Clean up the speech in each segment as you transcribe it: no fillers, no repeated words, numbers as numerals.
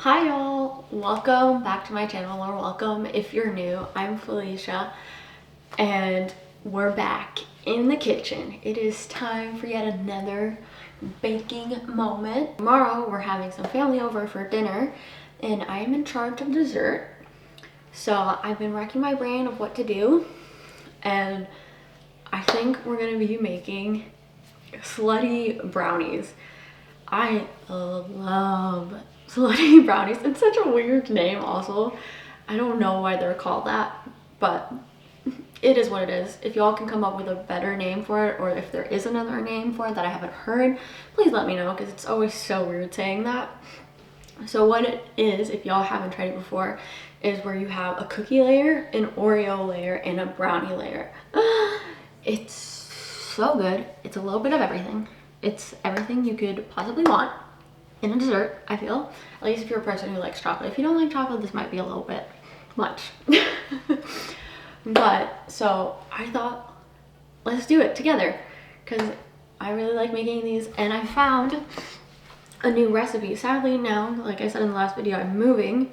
Hi y'all, welcome back to my channel, or welcome if you're new. I'm Felicia and we're back in the kitchen. It is time for yet another baking moment. Tomorrow we're having some family over for dinner and I am in charge of dessert. So I've been racking my brain of what to do, and I think we're gonna be making slutty brownies. I love slutty brownies. It's such a weird name also. I don't know why they're called that, but it is what it is. If y'all can come up with a better name for it, or if there is another name for it that I haven't heard, please let me know, because it's always so weird saying that. So what it is, if y'all haven't tried it before, is where you have a cookie layer, an Oreo layer, and a brownie layer. It's so good. It's a little bit of everything. It's everything you could possibly want in a dessert, I feel. At least if you're a person who likes chocolate. If you don't like chocolate, this might be a little bit much. But, so I thought, let's do it together, because I really like making these, and I found a new recipe. Sadly now, like I said in the last video, I'm moving.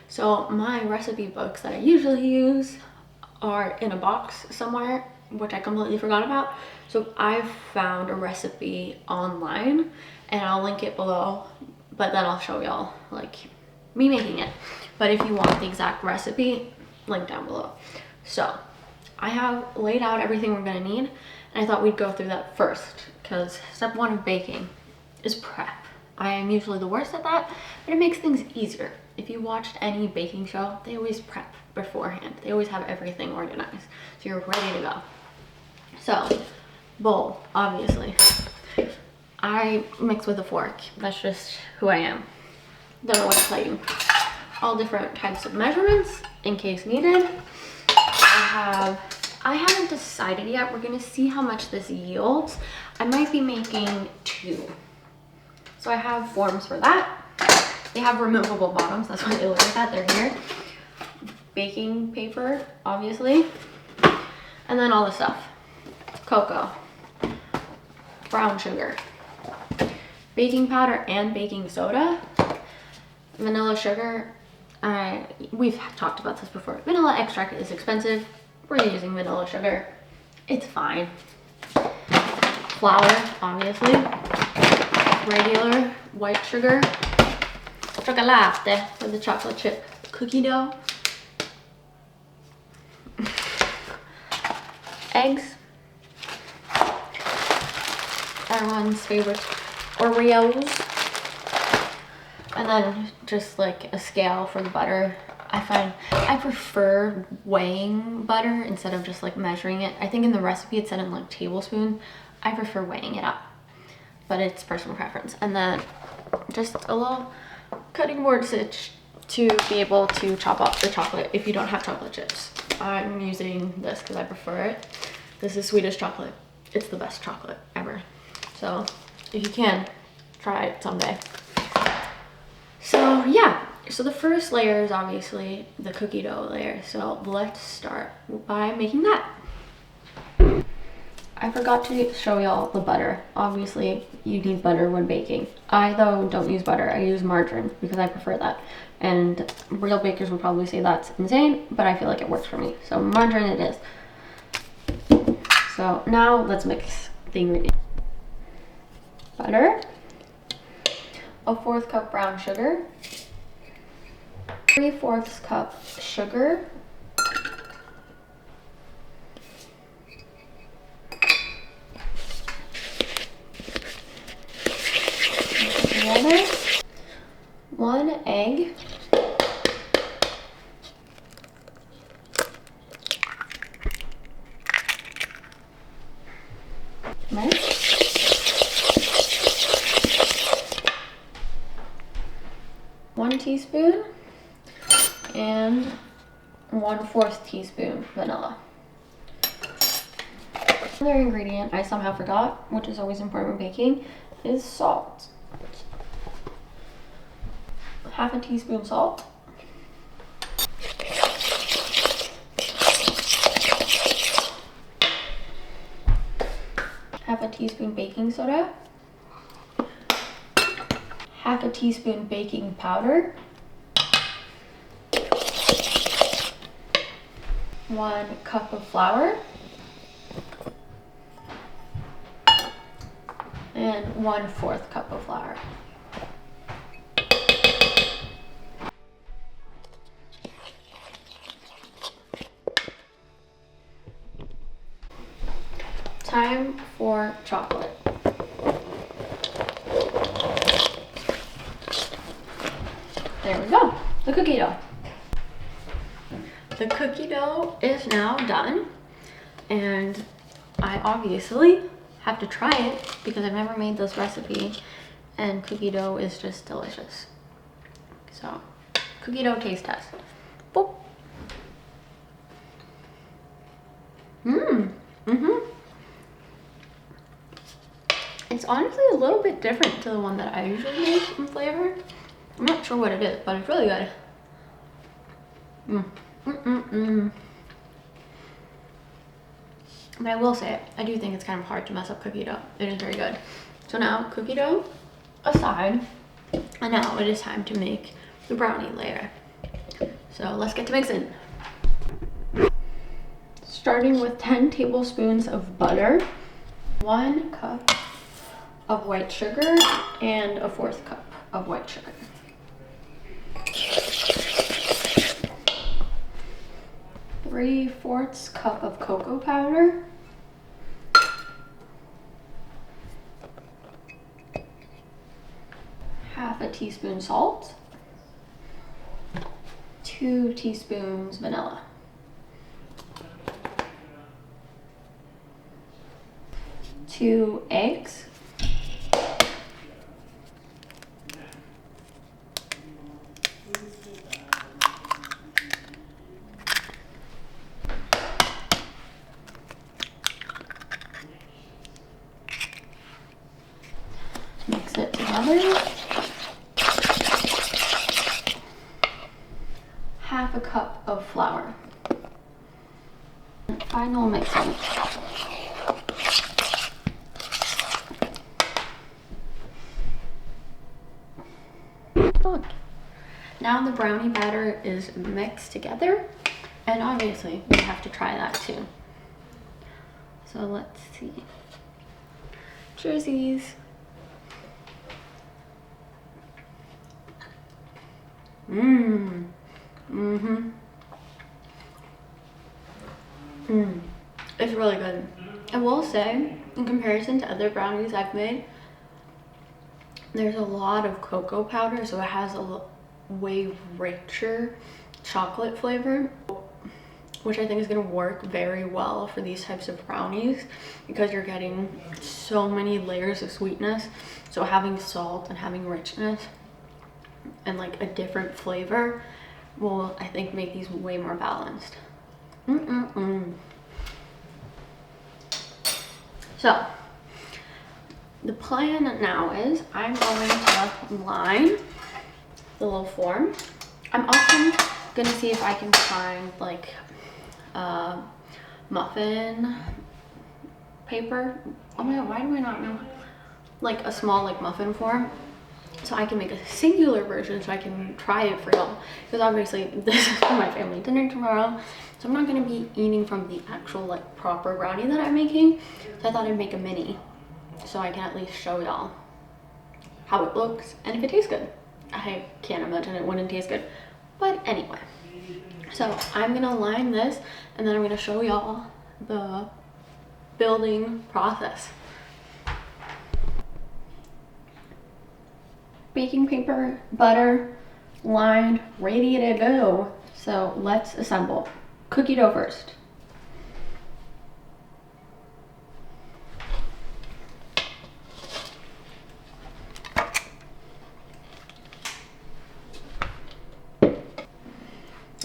So my recipe books that I usually use are in a box somewhere, which I completely forgot about. So I've found a recipe online and I'll link it below, but then I'll show y'all like me making it. But if you want the exact recipe, link down below. So I have laid out everything we're gonna need, and I thought we'd go through that first, because step one of baking is prep. I am usually the worst at that, but it makes things easier. If you watched any baking show, they always prep beforehand. They always have everything organized, so you're ready to go. So, bowl, obviously. I mix with a fork. That's just who I am. Don't know what to tell you. All different types of measurements in case needed. I haven't decided yet. We're gonna see how much this yields. I might be making 2. So I have forms for that. They have removable bottoms. That's why they look like that. They're here. Baking paper, obviously. And then all the stuff. Cocoa, brown sugar, baking powder and baking soda, vanilla sugar. We've talked about this before. Vanilla extract is expensive. We're using vanilla sugar. It's fine. Flour, obviously. Regular white sugar. Chocolate for the chocolate chip cookie dough. Eggs. Everyone's favorite Oreos. And then just like a scale for the butter. I prefer weighing butter instead of just like measuring it. I think in the recipe it said in like tablespoon. I prefer weighing it up, but it's personal preference. And then just a little cutting board stitch to be able to chop up the chocolate if you don't have chocolate chips. I'm using this because I prefer it. This is Swedish chocolate. It's the best chocolate ever. So if you can, try it someday. So yeah, so the first layer is obviously the cookie dough layer. So let's start by making that. I forgot to show y'all the butter. Obviously you need butter when baking. I though don't use butter, I use margarine because I prefer that. And real bakers would probably say that's insane, but I feel like it works for me. So margarine it is. So now let's mix the ingredients. Butter, a 1/4 cup brown sugar, 3/4 cup sugar, together, 1 egg, mix. 1 teaspoon and 1/4 teaspoon vanilla. Another ingredient I somehow forgot, which is always important when baking, is salt. 1/2 teaspoon salt. 1/2 teaspoon baking soda. 1/2 teaspoon baking powder. 1 cup of flour, and 1/4 cup of flour. Time for chocolate. There we go, the cookie dough. The cookie dough is now done, and I obviously have to try it because I've never made this recipe, and cookie dough is just delicious. So, cookie dough taste test. Boop. It's honestly a little bit different to the one that I usually make in flavor. I'm not sure what it is, but it's really good. But I will say, I do think it's kind of hard to mess up cookie dough. It is very good. So now, cookie dough aside, and now it is time to make the brownie layer. So let's get to mixing. Starting with 10 tablespoons of butter, 1 cup of white sugar, and a 1/4 cup of white sugar. Three-fourths cup of cocoa powder, half a teaspoon salt, 2 teaspoons vanilla, 2 eggs, mix it together, half a cup of flour, final mixing. Now the brownie batter is mixed together, and obviously we have to try that too. So let's see. Jerseys. It's really good. I will say, in comparison to other brownies I've made, there's a lot of cocoa powder, so it has a way richer chocolate flavor, which I think is going to work very well for these types of brownies because you're getting so many layers of sweetness. So having salt and having richness and like a different flavor will, I think, make these way more balanced. So the plan now is I'm going to line the little form. I'm also gonna see if I can find like muffin paper. Oh my god, why do I not know? Like a small like muffin form, so I can make a singular version so I can try it for y'all, because obviously this is for my family dinner tomorrow, so I'm not going to be eating from the actual like proper brownie that I'm making. So I thought I'd make a mini so I can at least show y'all how it looks and if it tastes good. I can't imagine it wouldn't taste good, but anyway, so I'm gonna line this and then I'm gonna show y'all the building process. Baking paper, butter, lined, ready to go. So let's assemble. Cookie dough first.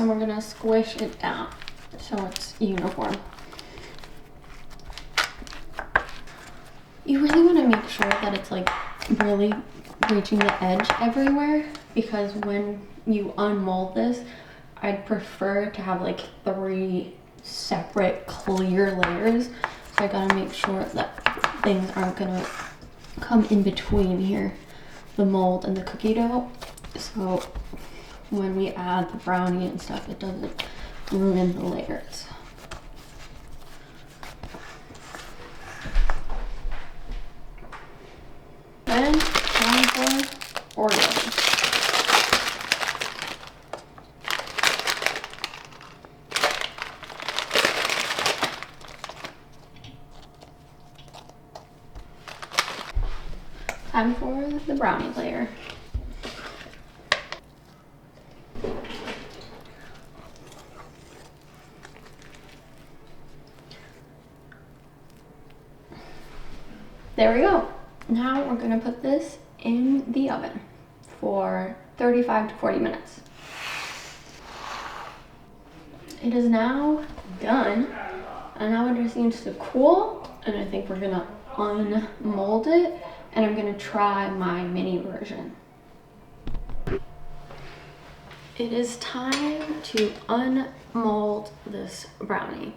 And we're gonna squish it down so it's uniform. You really wanna make sure that it's like really reaching the edge everywhere, because when you unmold this, I'd prefer to have like 3 separate clear layers. So I gotta make sure that things aren't gonna come in between here, the mold and the cookie dough. So when we add the brownie and stuff, it doesn't ruin the layers. time for the brownie layer. There we go. Now we're gonna put this in the oven for 35 to 40 minutes. It is now done, and now it just needs to cool, and I think we're gonna unmold it, and I'm gonna try my mini version. It is time to unmold this brownie.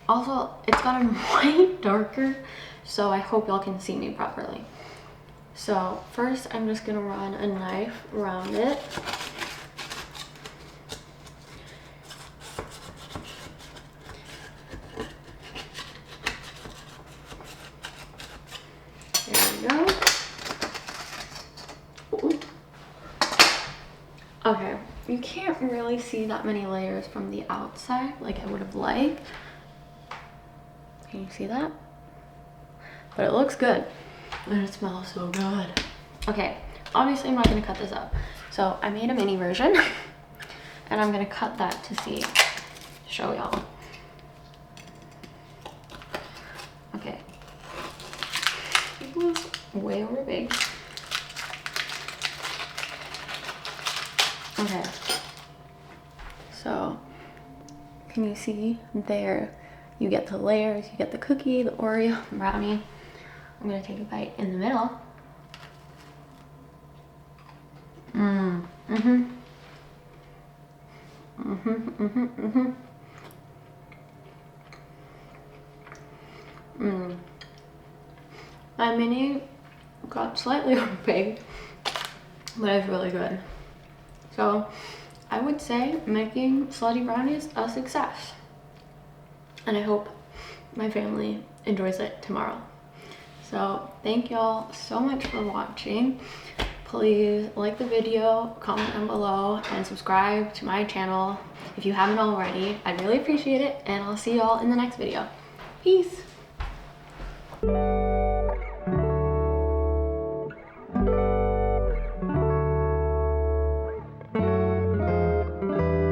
Also, it's gotten way darker, so I hope y'all can see me properly. So first, I'm just gonna run a knife around it. There we go. Ooh. Okay, you can't really see that many layers from the outside like I would have liked. Can you see that? But it looks good. And it smells so good. Okay, obviously I'm not gonna cut this up. So I made a mini version and I'm gonna cut that to show y'all. Okay. It was way over big. Okay. So, can you see there? You get the layers, you get the cookie, the Oreo, brownie. I'm gonna take a bite in the middle. My mini got slightly big, but it's really good. So I would say making slutty brownies a success. And I hope my family enjoys it tomorrow. So thank y'all so much for watching. Please like the video, comment down below, and subscribe to my channel if you haven't already. I'd really appreciate it, and I'll see y'all in the next video. Peace.